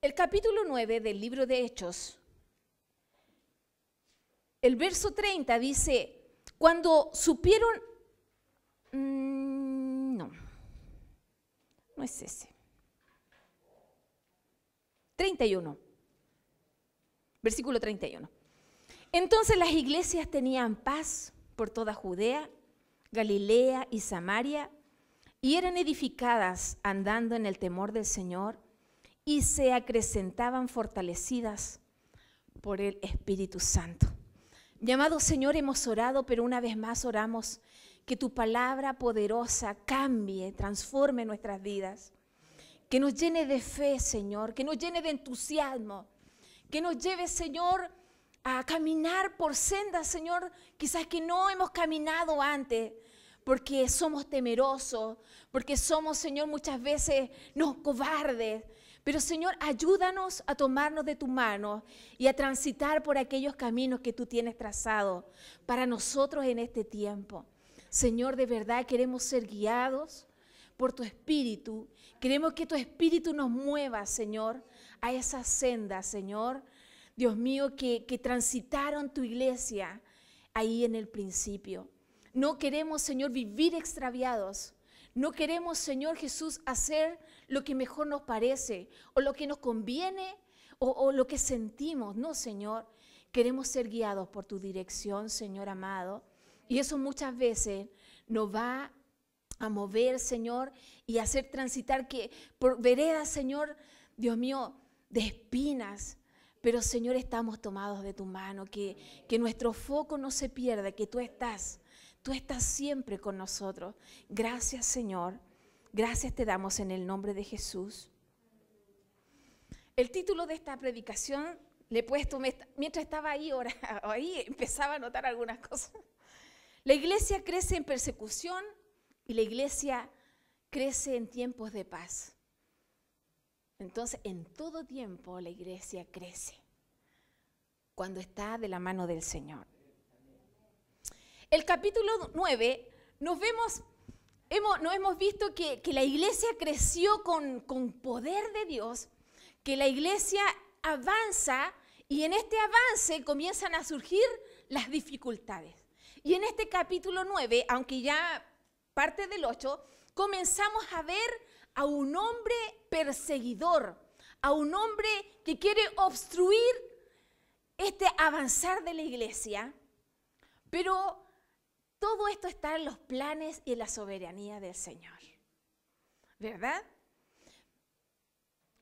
El capítulo 9 del libro de Hechos, el verso 30 dice, cuando supieron, no es ese, 31, versículo 31. Entonces las iglesias tenían paz por toda Judea, Galilea y Samaria, y eran edificadas andando en el temor del Señor, y se acrecentaban fortalecidas por el Espíritu Santo. Mi amado Señor, hemos orado, pero una vez más oramos que tu palabra poderosa cambie, transforme nuestras vidas, que nos llene de fe, Señor, que nos llene de entusiasmo, que nos lleve, Señor, a caminar por sendas, Señor, quizás que no hemos caminado antes, porque somos temerosos, porque somos, Señor, muchas veces cobardes. Pero, Señor, ayúdanos a tomarnos de tu mano y a transitar por aquellos caminos que tú tienes trazado para nosotros en este tiempo. Señor, de verdad queremos ser guiados por tu Espíritu. Queremos que tu Espíritu nos mueva, Señor, a esa senda, Señor. Dios mío, que transitaron tu iglesia ahí en el principio. No queremos, Señor, vivir extraviados. No queremos, Señor Jesús, hacer lo que mejor nos parece o lo que nos conviene o lo que sentimos. No, Señor, queremos ser guiados por tu dirección, Señor amado. Y eso muchas veces nos va a mover, Señor, y hacer transitar que por veredas, Señor, Dios mío, de espinas. Pero, Señor, estamos tomados de tu mano, que nuestro foco no se pierda, que tú estás siempre con nosotros. Gracias, Señor. Gracias te damos en el nombre de Jesús. El título de esta predicación le he puesto, mientras estaba ahí empezaba a notar algunas cosas. La iglesia crece en persecución y la iglesia crece en tiempos de paz. Entonces, en todo tiempo la iglesia crece cuando está de la mano del Señor. El capítulo 9 nos hemos visto que la iglesia creció con poder de Dios, que la iglesia avanza y en este avance comienzan a surgir las dificultades. Y en este capítulo 9, aunque ya parte del 8, comenzamos a ver a un hombre perseguidor, a un hombre que quiere obstruir este avanzar de la iglesia, pero todo esto está en los planes y en la soberanía del Señor, ¿verdad?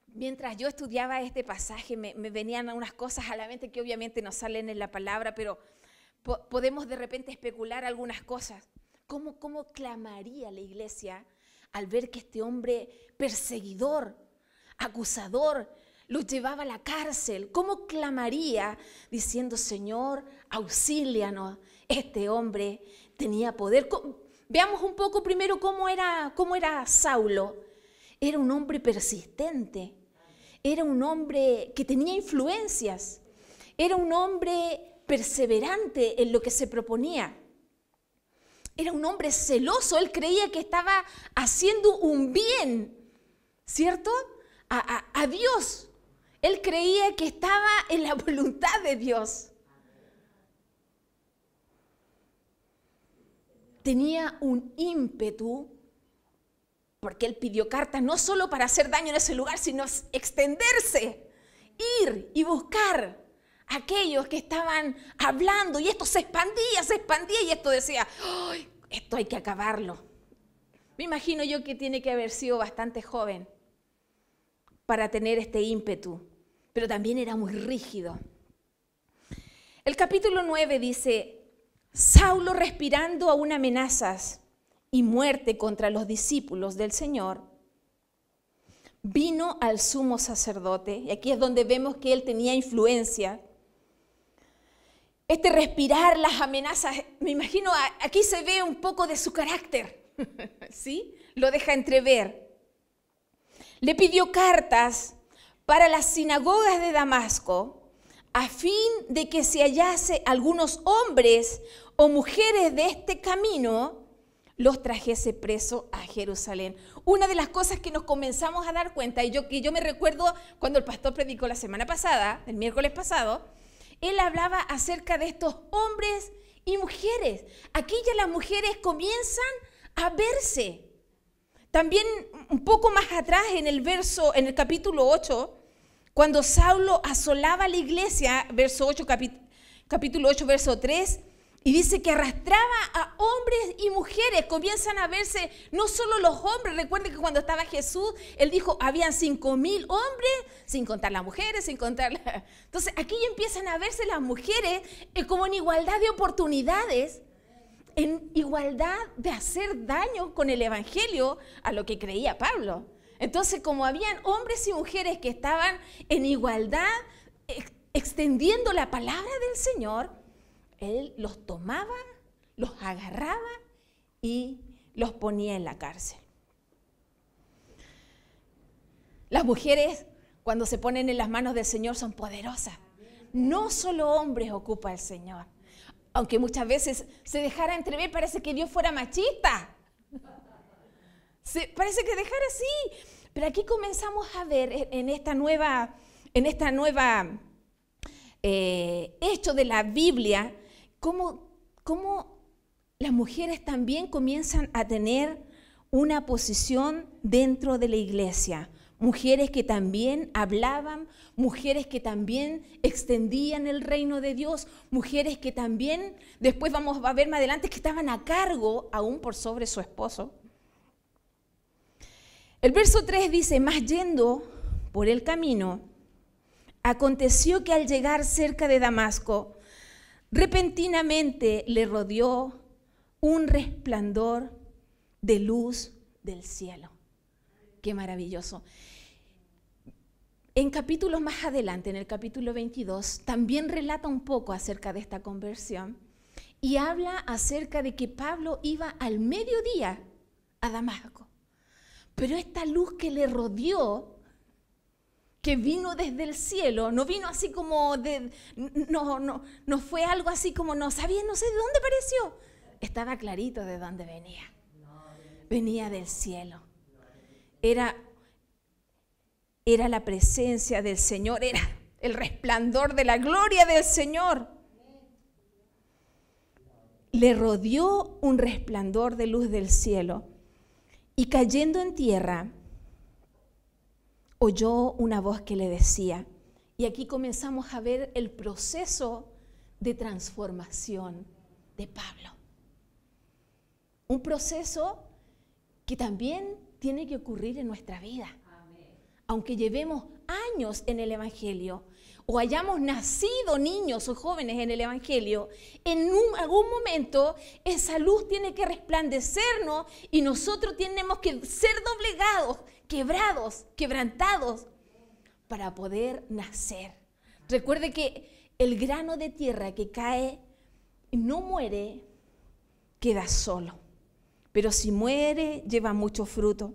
Mientras yo estudiaba este pasaje me venían unas cosas a la mente que obviamente no salen en la palabra, pero podemos de repente especular algunas cosas. ¿Cómo clamaría la iglesia al ver que este hombre perseguidor, acusador, los llevaba a la cárcel? ¿Cómo clamaría diciendo, Señor, auxílianos? Este hombre tenía poder. Veamos un poco primero cómo era Saulo. Era un hombre persistente, era un hombre que tenía influencias, era un hombre perseverante en lo que se proponía. Era un hombre celoso, él creía que estaba haciendo un bien, ¿cierto? A Dios. Él creía que estaba en la voluntad de Dios. Tenía un ímpetu, porque él pidió cartas no solo para hacer daño en ese lugar, sino extenderse, ir y buscar a aquellos que estaban hablando, y esto se expandía, y esto decía, ¡ay! Esto hay que acabarlo. Me imagino yo que tiene que haber sido bastante joven para tener este ímpetu, pero también era muy rígido. El capítulo 9 dice, Saulo, respirando aún amenazas y muerte contra los discípulos del Señor, vino al sumo sacerdote, y aquí es donde vemos que él tenía influencia. Este respirar las amenazas, me imagino, aquí se ve un poco de su carácter, ¿sí? Lo deja entrever. Le pidió cartas para las sinagogas de Damasco, a fin de que se hallase algunos hombres o mujeres de este camino, los trajese preso a Jerusalén. Una de las cosas que nos comenzamos a dar cuenta, y yo me recuerdo cuando el pastor predicó la semana pasada, el miércoles pasado, él hablaba acerca de estos hombres y mujeres. Aquí ya las mujeres comienzan a verse. También un poco más atrás en el capítulo 8, cuando Saulo asolaba la iglesia, capítulo 8, verso 3, y dice que arrastraba a hombres y mujeres, comienzan a verse no solo los hombres. Recuerden que cuando estaba Jesús, él dijo, habían 5,000 hombres, sin contar las mujeres, Entonces aquí ya empiezan a verse las mujeres como en igualdad de oportunidades, en igualdad de hacer daño con el evangelio a lo que creía Pablo. Entonces, como habían hombres y mujeres que estaban en igualdad, extendiendo la palabra del Señor, él los tomaba, los agarraba y los ponía en la cárcel. Las mujeres, cuando se ponen en las manos del Señor, son poderosas. No solo hombres ocupa el Señor. Aunque muchas veces se dejara entrever, parece que Dios fuera machista. Parece que dejara así. Pero aquí comenzamos a ver en esta nueva hecho de la Biblia, cómo las mujeres también comienzan a tener una posición dentro de la iglesia. Mujeres que también hablaban, mujeres que también extendían el reino de Dios, mujeres que también, después vamos a ver más adelante, que estaban a cargo aún por sobre su esposo. El verso 3 dice, mas yendo por el camino, aconteció que al llegar cerca de Damasco, repentinamente le rodeó un resplandor de luz del cielo. Qué maravilloso. En capítulos más adelante, en el capítulo 22, también relata un poco acerca de esta conversión y habla acerca de que Pablo iba al mediodía a Damasco. Pero esta luz que le rodeó, que vino desde el cielo, no vino así como no fue algo así como no sé de dónde apareció. Estaba clarito de dónde venía. Venía del cielo. Era la presencia del Señor, era el resplandor de la gloria del Señor. Le rodeó un resplandor de luz del cielo y cayendo en tierra, oyó una voz que le decía, y aquí comenzamos a ver el proceso de transformación de Pablo. Un proceso que también tiene que ocurrir en nuestra vida. Aunque llevemos años en el Evangelio o hayamos nacido niños o jóvenes en el Evangelio, en algún momento esa luz tiene que resplandecernos y nosotros tenemos que ser doblegados, quebrados, quebrantados para poder nacer. Recuerde que el grano de tierra que cae no muere, queda solo, pero si muere lleva mucho fruto.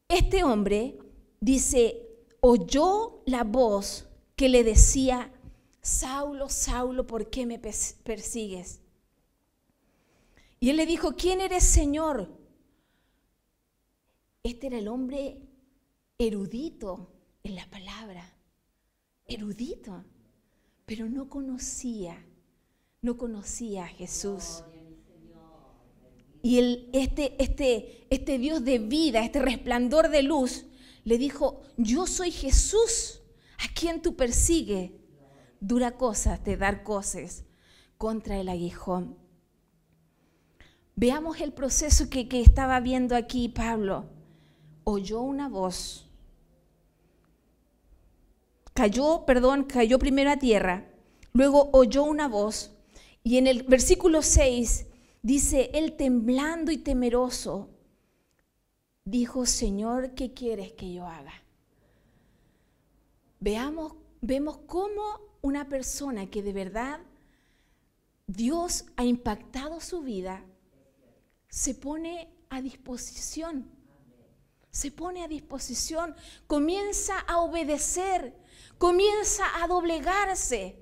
Este hombre, dice, oyó la voz que le decía, Saulo, Saulo, ¿por qué me persigues? Y él le dijo, ¿quién eres, Señor? Este era el hombre erudito en la palabra, erudito, pero no conocía a Jesús. Y este Dios de vida, este resplandor de luz, le dijo, yo soy Jesús, a quien tú persigues. Dura cosas de dar coces contra el aguijón. Veamos el proceso que estaba viendo aquí Pablo. Oyó una voz. Cayó primero a tierra, luego oyó una voz. Y en el versículo 6 dice, él temblando y temeroso, dijo, Señor, ¿qué quieres que yo haga? Vemos cómo una persona que de verdad Dios ha impactado su vida, se pone a disposición. Comienza a obedecer, comienza a doblegarse.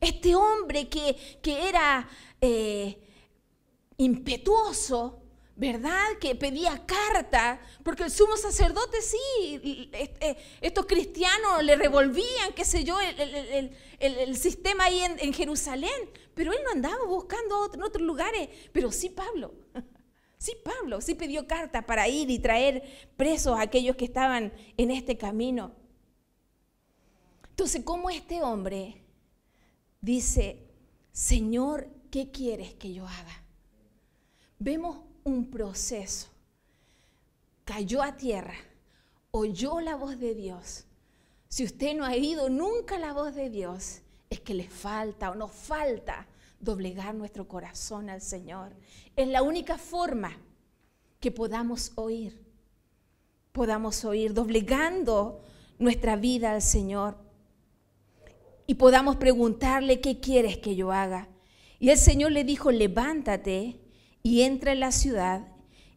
Este hombre que era impetuoso, ¿verdad? Que pedía carta, porque el sumo sacerdote sí, estos cristianos le revolvían, qué sé yo, el sistema ahí en Jerusalén, pero él no andaba buscando en otros lugares, pero sí Pablo. Sí, Pablo, sí pidió carta para ir y traer presos a aquellos que estaban en este camino. Entonces, ¿cómo este hombre dice, Señor, ¿qué quieres que yo haga? Vemos un proceso. Cayó a tierra, oyó la voz de Dios. Si usted no ha oído nunca la voz de Dios, es que le falta o nos falta doblegar nuestro corazón al Señor. Es la única forma que podamos oír doblegando nuestra vida al Señor y podamos preguntarle, ¿qué quieres que yo haga? Y el Señor le dijo, levántate y entra en la ciudad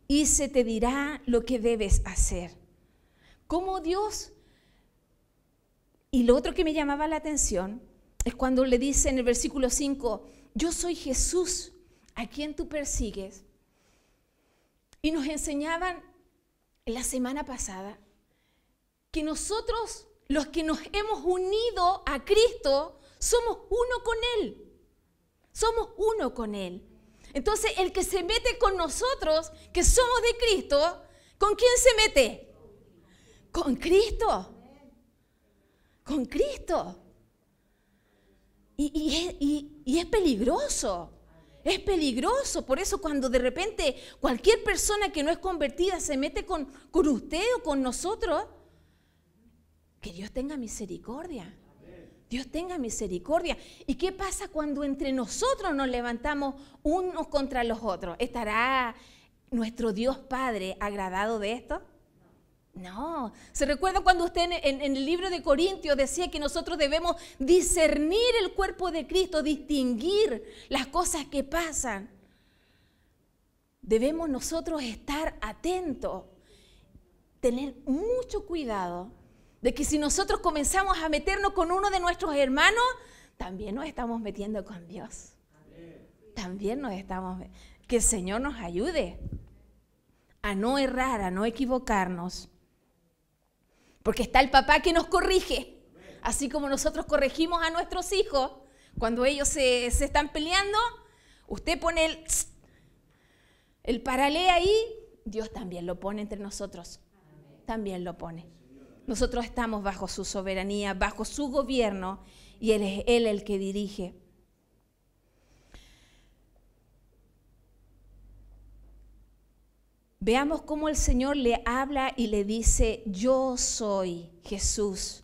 y se te dirá lo que debes hacer. Como Dios. Y lo otro que me llamaba la atención es cuando le dice en el versículo 5, yo soy Jesús, a quien tú persigues. Y nos enseñaban en la semana pasada que nosotros, los que nos hemos unido a Cristo, somos uno con Él. Somos uno con Él. Entonces, el que se mete con nosotros, que somos de Cristo, ¿con quién se mete? Con Cristo. Con Cristo. Y es peligroso. Es peligroso. Por eso cuando de repente cualquier persona que no es convertida se mete con usted o con nosotros, que Dios tenga misericordia. Dios tenga misericordia. ¿Y qué pasa cuando entre nosotros nos levantamos unos contra los otros? ¿Estará nuestro Dios Padre agradado de esto? No. ¿Se recuerda cuando usted en el libro de Corintios decía que nosotros debemos discernir el cuerpo de Cristo, distinguir las cosas que pasan? Debemos nosotros estar atentos, tener mucho cuidado de que si nosotros comenzamos a meternos con uno de nuestros hermanos, también nos estamos metiendo con Dios. También nos estamos... Que el Señor nos ayude a no errar, a no equivocarnos. Porque está el papá que nos corrige, así como nosotros corregimos a nuestros hijos cuando ellos se están peleando. Usted pone el paralé ahí, Dios también lo pone entre nosotros, también lo pone. Nosotros estamos bajo su soberanía, bajo su gobierno, y Él es Él el que dirige. Veamos cómo el Señor le habla y le dice, yo soy Jesús,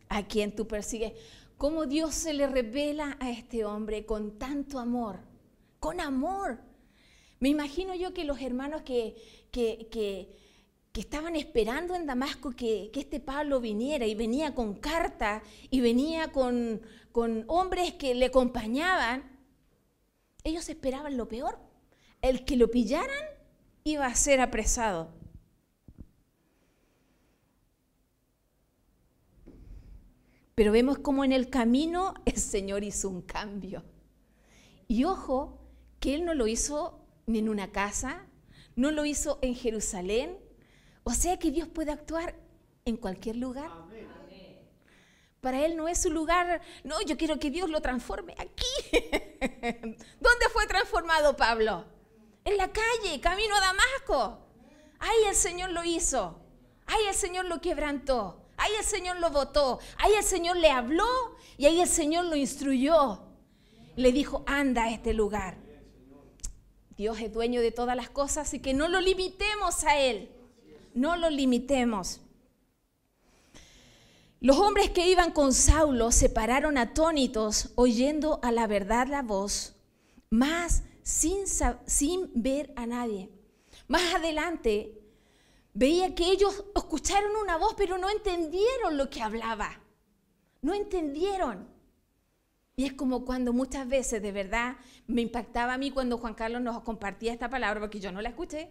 a quien tú persigues. Cómo Dios se le revela a este hombre con tanto amor, con amor. Me imagino yo que los hermanos que estaban esperando en Damasco que este Pablo viniera, y venía con carta, y venía con hombres que le acompañaban, ellos esperaban lo peor, el que lo pillaran iba a ser apresado. Pero vemos cómo en el camino el Señor hizo un cambio. Y ojo, que Él no lo hizo ni en una casa, no lo hizo en Jerusalén. O sea que Dios puede actuar en cualquier lugar. Amén. Para Él no es un lugar, no, yo quiero que Dios lo transforme aquí. ¿Dónde fue transformado Pablo? En la calle, camino a Damasco. Ahí el Señor lo hizo. Ahí el Señor lo quebrantó. Ahí el Señor lo botó. Ahí el Señor le habló y ahí el Señor lo instruyó. Le dijo, anda a este lugar. Dios es dueño de todas las cosas, así que no lo limitemos a Él. No lo limitemos. Los hombres que iban con Saulo se pararon atónitos, oyendo a la verdad la voz, mas sin ver a nadie. Más adelante veía que ellos escucharon una voz, pero no entendieron lo que hablaba. No entendieron. Y es como cuando muchas veces, de verdad, me impactaba a mí cuando Juan Carlos nos compartía esta palabra, porque yo no la escuché.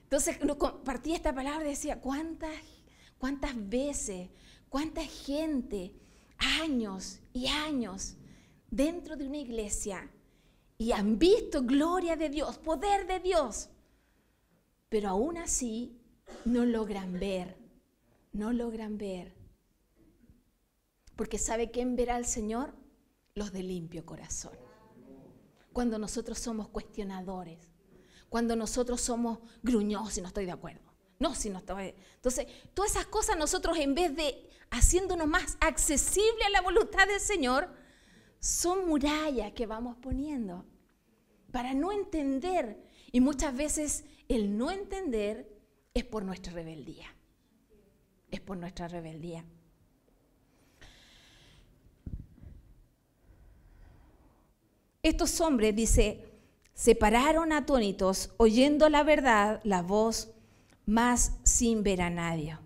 Entonces nos compartía esta palabra y decía, ¿cuántas veces, cuánta gente, años y años dentro de una iglesia, y han visto gloria de Dios, poder de Dios, pero aún así no logran ver, no logran ver. Porque ¿sabe quién verá al Señor? Los de limpio corazón. Cuando nosotros somos cuestionadores, cuando nosotros somos gruñosos y no estoy de acuerdo. No, si no estoy. Entonces, todas esas cosas nosotros, en vez de haciéndonos más accesible a la voluntad del Señor, son murallas que vamos poniendo para no entender. Y muchas veces el no entender es por nuestra rebeldía. Es por nuestra rebeldía. Estos hombres, dice, se pararon atónitos, oyendo la verdad, la voz, mas sin ver a nadie.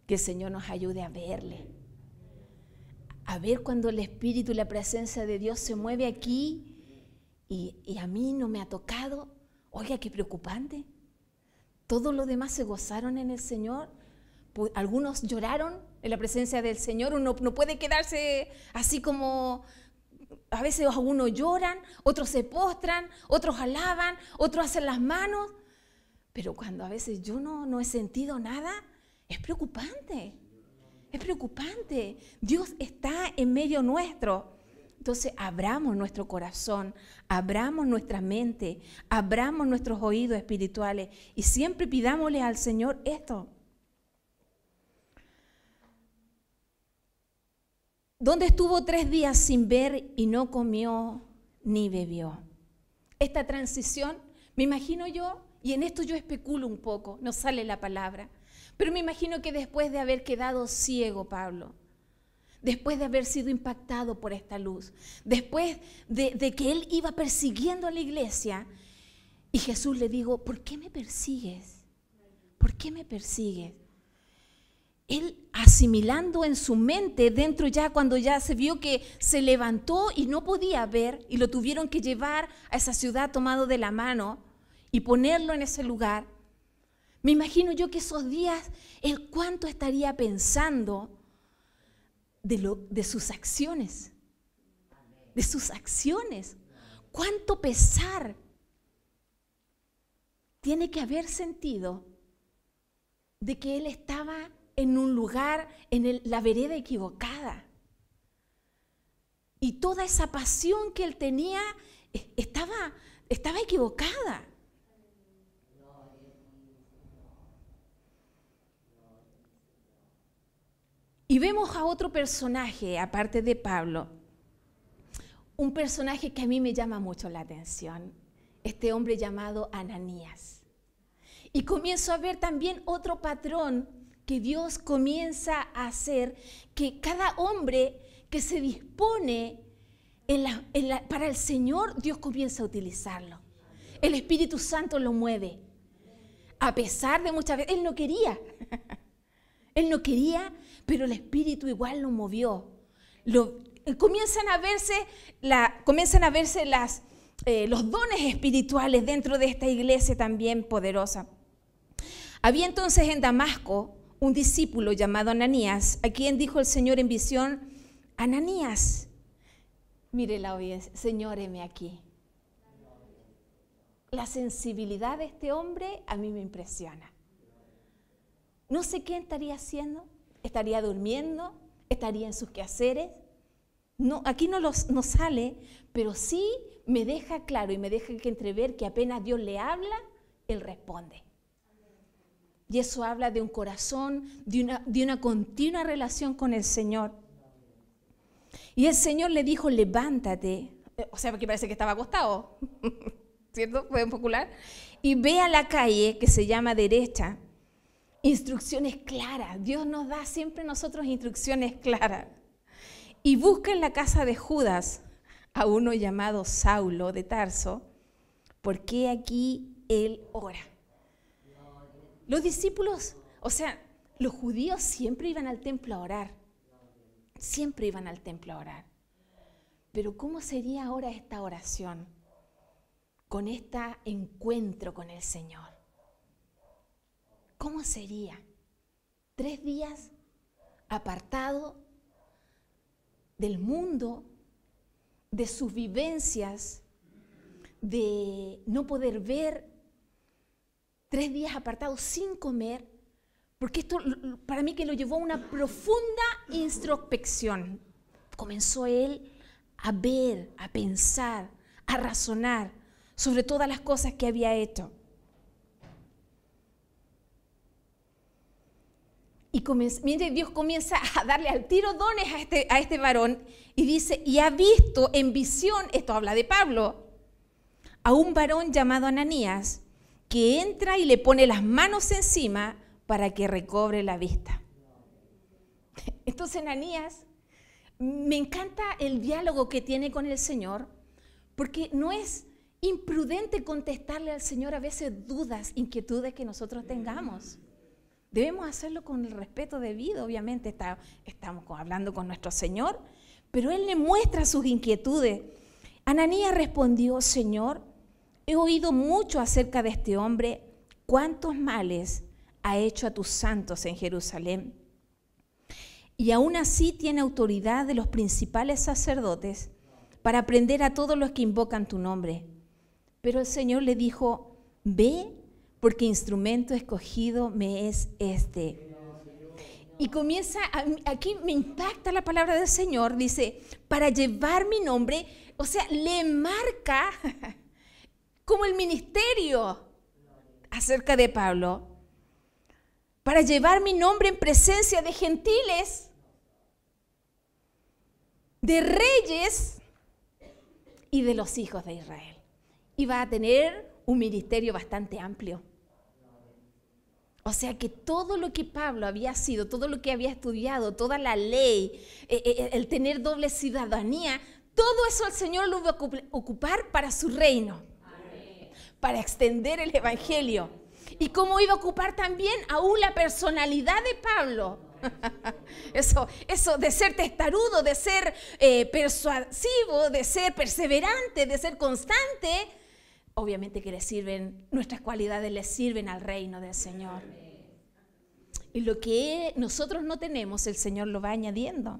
Que el Señor nos ayude a verle. A ver cuando el Espíritu y la presencia de Dios se mueve aquí y a mí no me ha tocado. Oiga, qué preocupante. Todos los demás se gozaron en el Señor. Algunos lloraron en la presencia del Señor. Uno no puede quedarse así como... A veces algunos lloran, otros se postran, otros alaban, otros hacen las manos. Pero cuando a veces yo no he sentido nada, es preocupante. Es preocupante. Dios está en medio nuestro. Entonces abramos nuestro corazón, abramos nuestra mente, abramos nuestros oídos espirituales y siempre pidámosle al Señor esto. Donde estuvo 3 días sin ver y no comió ni bebió. Esta transición, me imagino yo, y en esto yo especulo un poco, no sale la palabra, pero me imagino que después de haber quedado ciego Pablo, después de haber sido impactado por esta luz, después de que él iba persiguiendo a la iglesia, y Jesús le dijo, ¿por qué me persigues? ¿Por qué me persigues? Él asimilando en su mente, dentro ya cuando ya se vio que se levantó y no podía ver, y lo tuvieron que llevar a esa ciudad tomado de la mano y ponerlo en ese lugar. Me imagino yo que esos días, él cuánto estaría pensando de sus acciones, de sus acciones. Cuánto pesar tiene que haber sentido de que él estaba en un lugar, en la vereda equivocada. Y toda esa pasión que él tenía estaba equivocada. Y vemos a otro personaje, aparte de Pablo, un personaje que a mí me llama mucho la atención, este hombre llamado Ananías. Y comienzo a ver también otro patrón que Dios comienza a hacer, que cada hombre que se dispone para el Señor, Dios comienza a utilizarlo. El Espíritu Santo lo mueve. A pesar de muchas veces, él no quería. Él no quería, pero el Espíritu igual lo movió. Comienzan a verse los dones espirituales dentro de esta iglesia también poderosa. Había entonces en Damasco un discípulo llamado Ananías, a quien dijo el Señor en visión, Ananías, mire la audiencia, Señor, heme aquí. La sensibilidad de este hombre a mí me impresiona. No sé qué estaría haciendo, estaría durmiendo, estaría en sus quehaceres. No, aquí no sale, pero sí me deja claro y me deja que entrever que apenas Dios le habla, Él responde. Y eso habla de un corazón, de una continua relación con el Señor. Y el Señor le dijo, levántate, o sea, porque parece que estaba acostado, ¿cierto? Fue popular. Y ve a la calle que se llama derecha. Instrucciones claras. Dios nos da siempre a nosotros instrucciones claras. Y busca en la casa de Judas a uno llamado Saulo de Tarso, porque aquí él ora. Los discípulos, o sea, los judíos siempre iban al templo a orar. Siempre iban al templo a orar. Pero ¿cómo sería ahora esta oración? Con este encuentro con el Señor. ¿Cómo sería? 3 días apartado del mundo, de sus vivencias, de no poder ver, 3 días apartados sin comer, porque esto para mí que lo llevó a una profunda introspección. Comenzó él a ver, a pensar, a razonar sobre todas las cosas que había hecho. Y mire, Dios comienza a darle al tiro dones a este varón y dice, y ha visto en visión, esto habla de Pablo, a un varón llamado Ananías que entra y le pone las manos encima para que recobre la vista. Entonces Ananías, me encanta el diálogo que tiene con el Señor, porque no es imprudente contestarle al Señor a veces dudas, inquietudes que nosotros tengamos. Debemos hacerlo con el respeto debido, obviamente estamos hablando con nuestro Señor, pero Él le muestra sus inquietudes. Ananías respondió, Señor, he oído mucho acerca de este hombre, cuántos males ha hecho a tus santos en Jerusalén. Y aún así tiene autoridad de los principales sacerdotes para prender a todos los que invocan tu nombre. Pero el Señor le dijo, ve, porque instrumento escogido me es este. Y comienza, aquí me impacta la palabra del Señor, dice, para llevar mi nombre, o sea, le marca como el ministerio acerca de Pablo, para llevar mi nombre en presencia de gentiles, de reyes y de los hijos de Israel. Y va a tener un ministerio bastante amplio. O sea que todo lo que Pablo había sido, todo lo que había estudiado, toda la ley, el tener doble ciudadanía, todo eso el Señor lo iba a ocupar para su reino, para extender el evangelio. Y cómo iba a ocupar también aún la personalidad de Pablo. Eso de ser testarudo, de ser persuasivo, de ser perseverante, de ser constante. Obviamente que nuestras cualidades le sirven al reino del Señor. Y lo que nosotros no tenemos, el Señor lo va añadiendo.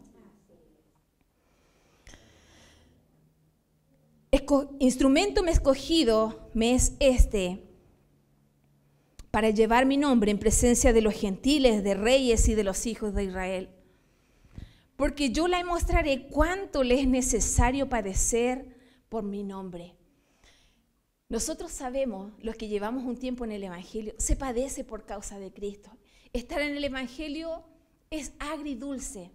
Instrumento me escogido me es este, para llevar mi nombre en presencia de los gentiles, de reyes y de los hijos de Israel. Porque yo le mostraré cuánto le es necesario padecer por mi nombre. Nosotros sabemos, los que llevamos un tiempo en el Evangelio, se padece por causa de Cristo. Estar en el Evangelio es agridulce.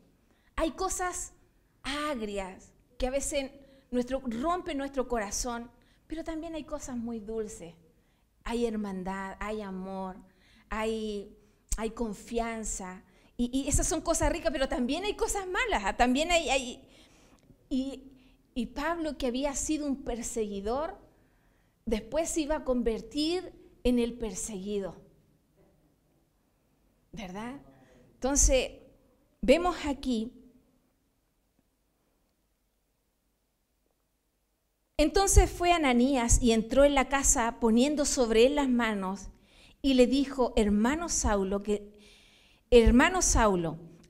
Hay cosas agrias que a veces rompen nuestro corazón, pero también hay cosas muy dulces. Hay hermandad, hay amor, hay confianza. Y esas son cosas ricas, pero también hay cosas malas. También y Pablo, que había sido un perseguidor, después se iba a convertir en el perseguido, ¿verdad? Entonces, vemos aquí. Entonces fue Ananías y entró en la casa poniendo sobre él las manos y le dijo, hermano Saulo,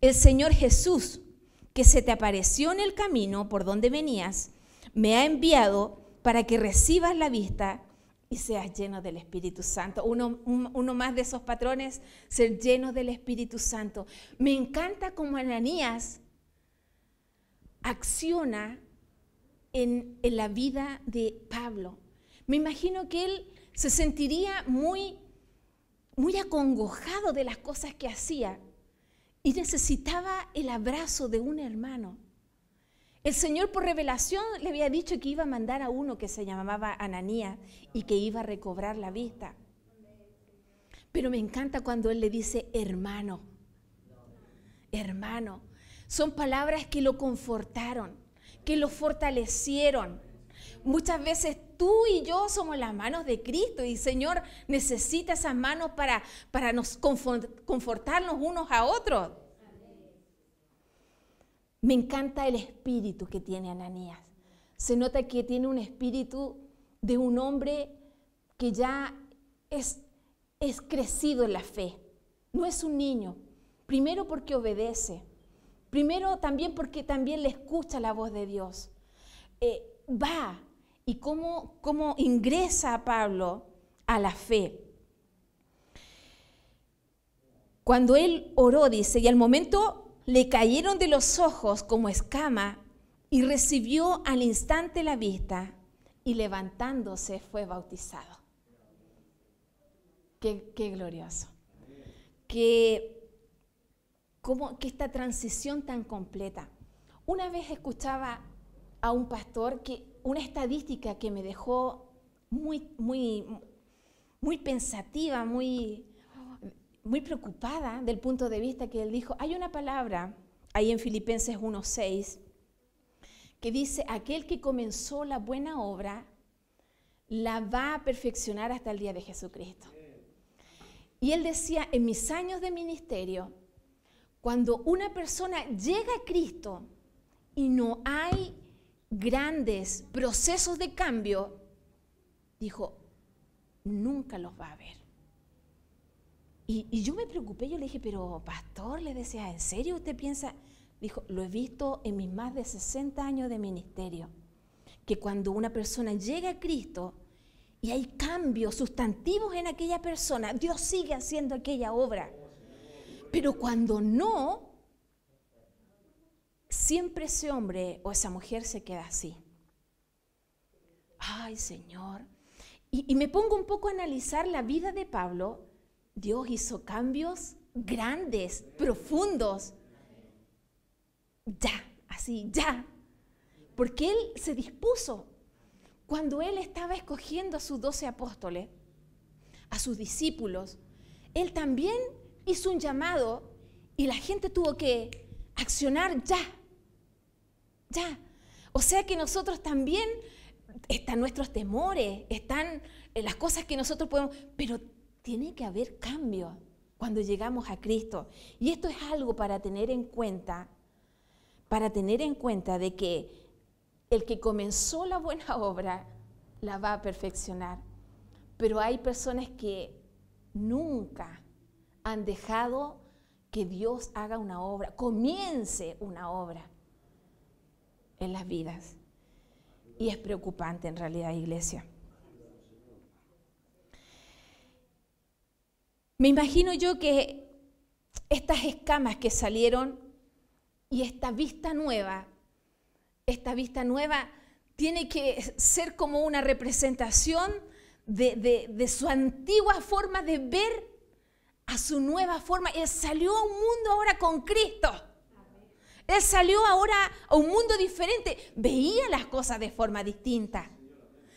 el Señor Jesús, que se te apareció en el camino por donde venías, me ha enviado para que recibas la vista y seas lleno del Espíritu Santo. Uno más de esos patrones, ser lleno del Espíritu Santo. Me encanta cómo Ananías acciona en la vida de Pablo. Me imagino que él se sentiría muy acongojado de las cosas que hacía y necesitaba el abrazo de un hermano. El Señor por revelación le había dicho que iba a mandar a uno que se llamaba Ananías y que iba a recobrar la vista. Pero me encanta cuando Él le dice hermano. Hermano. Son palabras que lo confortaron, que lo fortalecieron. Muchas veces tú y yo somos las manos de Cristo y el Señor necesita esas manos para confortarnos unos a otros. Me encanta el espíritu que tiene Ananías. Se nota que tiene un espíritu de un hombre que ya es crecido en la fe. No es un niño. Primero porque obedece. Primero también porque también le escucha la voz de Dios. va y cómo ingresa a Pablo a la fe. Cuando él oró, dice, y al momento le cayeron de los ojos como escama y recibió al instante la vista y levantándose fue bautizado. Qué glorioso. Que esta transición tan completa. Una vez escuchaba a un pastor una estadística que me dejó muy pensativa, muy preocupada del punto de vista que él dijo. Hay una palabra ahí en Filipenses 1:6 que dice: aquel que comenzó la buena obra la va a perfeccionar hasta el día de Jesucristo. Y él decía, en mis años de ministerio, cuando una persona llega a Cristo y no hay grandes procesos de cambio, dijo, nunca los va a ver. Y yo me preocupé, yo le dije, pero pastor, le decía, ¿en serio usted piensa? Dijo, lo he visto en mis más de 60 años de ministerio, que cuando una persona llega a Cristo y hay cambios sustantivos en aquella persona, Dios sigue haciendo aquella obra. Pero cuando no, siempre ese hombre o esa mujer se queda así. Ay, Señor. Y me pongo un poco a analizar la vida de Pablo. Dios hizo cambios grandes, profundos. Ya, así, ya. Porque Él se dispuso. Cuando Él estaba escogiendo a sus 12 apóstoles, a sus discípulos, Él también hizo un llamado y la gente tuvo que accionar ya. Ya. O sea que nosotros también, están nuestros temores, están las cosas que nosotros podemos, pero tiene que haber cambio cuando llegamos a Cristo. Y esto es algo para tener en cuenta de que el que comenzó la buena obra la va a perfeccionar. Pero hay personas que nunca han dejado que Dios haga una obra, comience una obra en las vidas. Y es preocupante en realidad, iglesia. Me imagino yo que estas escamas que salieron y esta vista nueva tiene que ser como una representación de su antigua forma de ver a su nueva forma. Él salió a un mundo ahora con Cristo. Él salió ahora a un mundo diferente. Veía las cosas de forma distinta.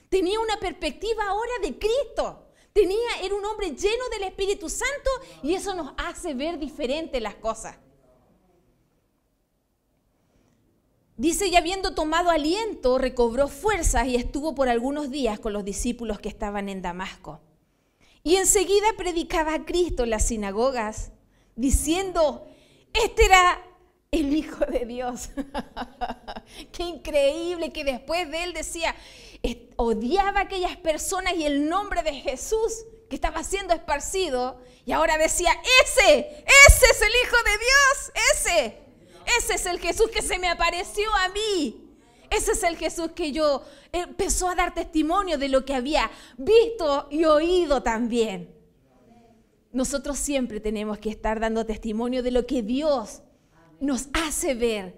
Tenía una perspectiva ahora de Cristo. Era un hombre lleno del Espíritu Santo y eso nos hace ver diferentes las cosas. Dice, y habiendo tomado aliento, recobró fuerzas y estuvo por algunos días con los discípulos que estaban en Damasco. Y enseguida predicaba a Cristo en las sinagogas, diciendo, este era el Hijo de Dios. Qué increíble que después de él decía, odiaba a aquellas personas y el nombre de Jesús que estaba siendo esparcido, y ahora decía, ese es el Hijo de Dios, ese es el Jesús que se me apareció a mí. Ese es el Jesús que yo empezó a dar testimonio de lo que había visto y oído también. Nosotros siempre tenemos que estar dando testimonio de lo que Dios nos hace ver,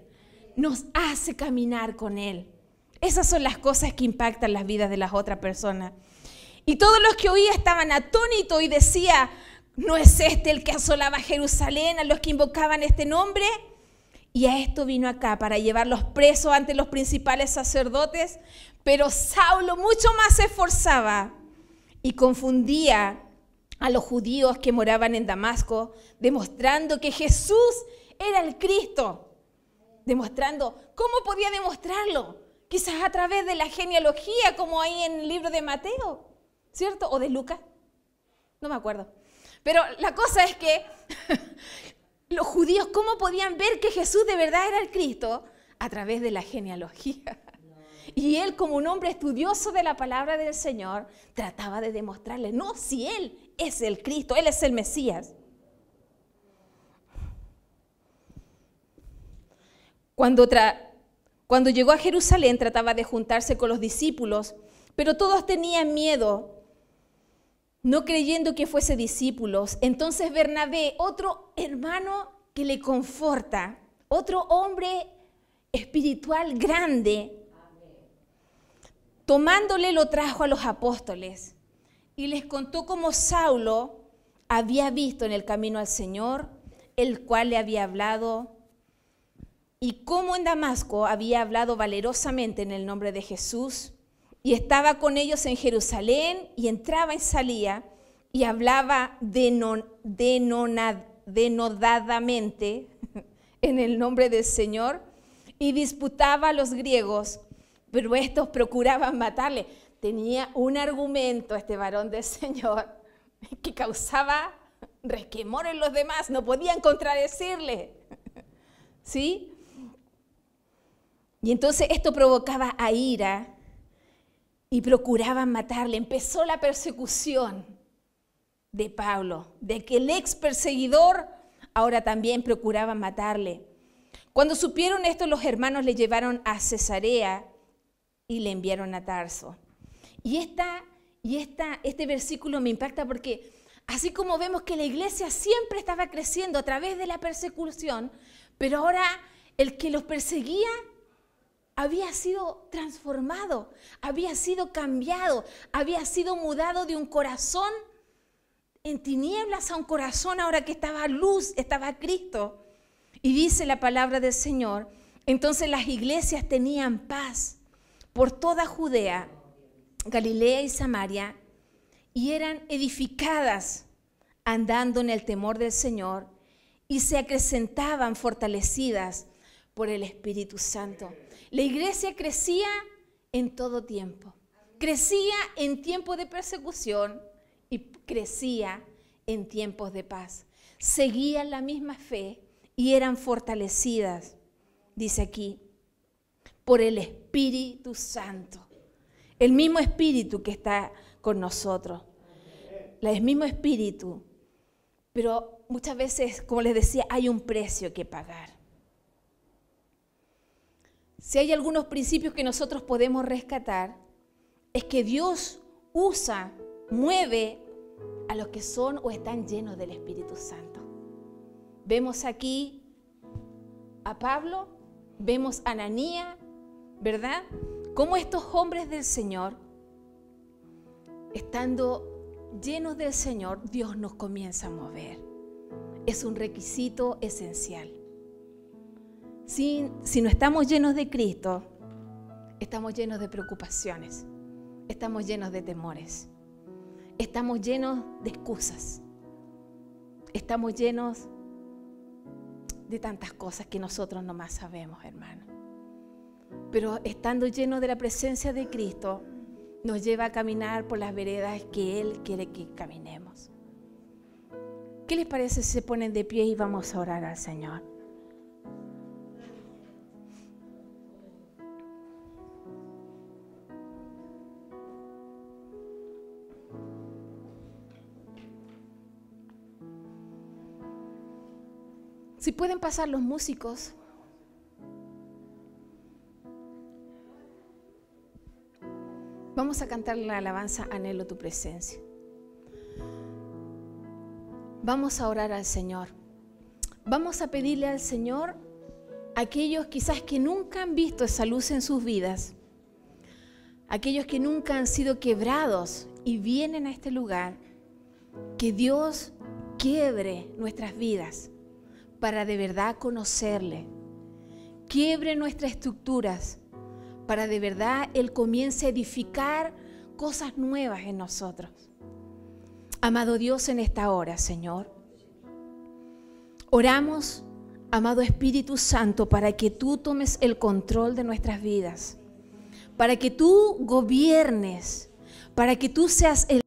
nos hace caminar con Él. Esas son las cosas que impactan las vidas de las otras personas. Y todos los que oía estaban atónitos y decía, ¿no es este el que asolaba Jerusalén a los que invocaban este nombre? Y a esto vino acá para llevarlos presos ante los principales sacerdotes, pero Saulo mucho más se esforzaba y confundía a los judíos que moraban en Damasco, demostrando que Jesús era el Cristo. Demostrando, ¿cómo podía demostrarlo? Quizás a través de la genealogía, como ahí en el libro de Mateo, ¿cierto? O de Lucas, no me acuerdo. Pero la cosa es que los judíos, ¿cómo podían ver que Jesús de verdad era el Cristo? A través de la genealogía. Y él, como un hombre estudioso de la palabra del Señor, trataba de demostrarle, no, si él es el Cristo, él es el Mesías. Cuando Cuando llegó a Jerusalén trataba de juntarse con los discípulos, pero todos tenían miedo, no creyendo que fuese discípulos. Entonces Bernabé, otro hermano que le conforta, otro hombre espiritual grande, tomándole lo trajo a los apóstoles y les contó cómo Saulo había visto en el camino al Señor, el cual le había hablado, y cómo en Damasco había hablado valerosamente en el nombre de Jesús, y estaba con ellos en Jerusalén, y entraba y salía, y hablaba denodadamente en el nombre del Señor, y disputaba a los griegos, pero estos procuraban matarle. Tenía un argumento este varón del Señor que causaba resquemor en los demás, no podían contradecirle, ¿sí? Y entonces esto provocaba a ira y procuraban matarle. Empezó la persecución de Pablo, de que el ex perseguidor ahora también procuraba matarle. Cuando supieron esto, los hermanos le llevaron a Cesarea y le enviaron a Tarso. Y este versículo me impacta porque así como vemos que la iglesia siempre estaba creciendo a través de la persecución, pero ahora el que los perseguía había sido transformado, había sido cambiado, había sido mudado de un corazón en tinieblas a un corazón ahora que estaba luz, estaba Cristo. Y dice la palabra del Señor, entonces las iglesias tenían paz por toda Judea, Galilea y Samaria, y eran edificadas andando en el temor del Señor y se acrecentaban fortalecidas por el Espíritu Santo. La iglesia crecía en todo tiempo. Crecía en tiempos de persecución y crecía en tiempos de paz. Seguían la misma fe y eran fortalecidas, dice aquí, por el Espíritu Santo. El mismo Espíritu que está con nosotros. El mismo Espíritu. Pero muchas veces, como les decía, hay un precio que pagar. Si hay algunos principios que nosotros podemos rescatar, es que Dios usa, mueve a los que son o están llenos del Espíritu Santo. Vemos aquí a Pablo, vemos a Ananías, ¿verdad? Cómo estos hombres del Señor, estando llenos del Señor, Dios nos comienza a mover. Es un requisito esencial. Si no estamos llenos de Cristo, estamos llenos de preocupaciones, estamos llenos de temores, estamos llenos de excusas, estamos llenos de tantas cosas que nosotros nomás sabemos, hermano. Pero estando llenos de la presencia de Cristo, nos lleva a caminar por las veredas que Él quiere que caminemos. ¿Qué les parece si se ponen de pie y vamos a orar al Señor? Si pueden pasar los músicos. Vamos a cantar la alabanza Anhelo tu presencia. Vamos a orar al Señor. Vamos a pedirle al Señor a aquellos quizás que nunca han visto esa luz en sus vidas, aquellos que nunca han sido quebrados y vienen a este lugar, que Dios quiebre nuestras vidas para de verdad conocerle, quiebre nuestras estructuras para de verdad Él comience a edificar cosas nuevas en nosotros. Amado Dios, en esta hora, Señor, oramos, amado Espíritu Santo, para que tú tomes el control de nuestras vidas, para que tú gobiernes, para que tú seas el